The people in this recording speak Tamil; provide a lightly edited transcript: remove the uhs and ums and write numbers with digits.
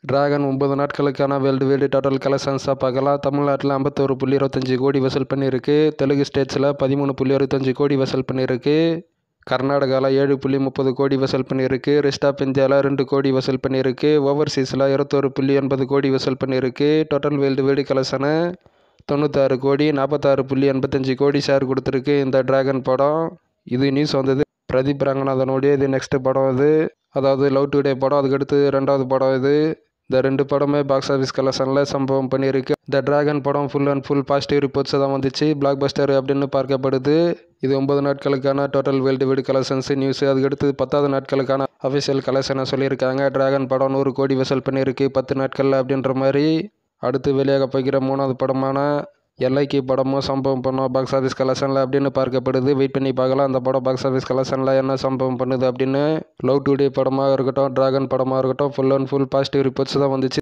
டிராகன் 9 நாட்களுக்கான வேர்ல்டு வைடு டோட்டல் கலெக்ஷன்ஸாக பார்க்கலாம். தமிழ்நாட்டில் 51.25 கோடி வசூல் பண்ணியிருக்கு. தெலுங்கு ஸ்டேட்ஸில் 13.25 கோடி வசூல் பண்ணியிருக்கு. கர்நாடகாவில் 7.30 கோடி வசூல் பண்ணியிருக்கு. ரெஸ்ட் ஆஃப் இந்தியாவில் 2 கோடி வசூல் பண்ணியிருக்கு. ஓவர்சீஸில் 21.80 கோடி வசூல் பண்ணியிருக்கு. டோட்டல் வேர்ல்டு வைடு கலெக்ஷனை 96 கோடி 46.85 கோடி ஷேர் கொடுத்துருக்கு இந்த டிராகன் படம். இது நியூஸ் வந்தது பிரதீப் ரங்கநாதனுடைய இது நெக்ஸ்ட் படம் இது, அதாவது லவ் டுடே படம். அதுக்கடுத்து 2வது படம் இது. இந்த 2 படமே பாக்ஸ் ஆஃபீஸ் கலெக்ஷனில் சம்பவம் பண்ணியிருக்கு. இந்த டிராகன் படம் full and full positive reports தான் வந்துச்சு. பிளாக் பஸ்டர் அப்படின்னு பார்க்கப்படுது. இது 9 நாட்களுக்கான total worldwide collections news. அதுக்கடுத்து 10வது நாட்களுக்கான அஃபிஷியல் கலெக்ஷனை சொல்லியிருக்காங்க. டிராகன் படம் 100 கோடி வசூல் பண்ணியிருக்கு 10 நாட்களில் அப்படின்ற மாதிரி. அடுத்து வெளியாக போகிற 3வது படமான எல்ஐகே படமும் சம்பவம் பண்ணோம் பாக்ஸ் ஆஃபீஸ் கலெக்ஷனில் அப்படின்னு பார்க்கப்படுது. வெயிட் பண்ணி பார்க்கலாம் அந்த படம் பாக்ஸ் ஆஃபீஸ் கலெக்ஷனில் என்ன சம்பவம் பண்ணுது அப்படின்னு. லவ் டுடே படமாக இருக்கட்டும், டிராகன் படமாக இருக்கட்டும், full and full positive reports தான் வந்துச்சு.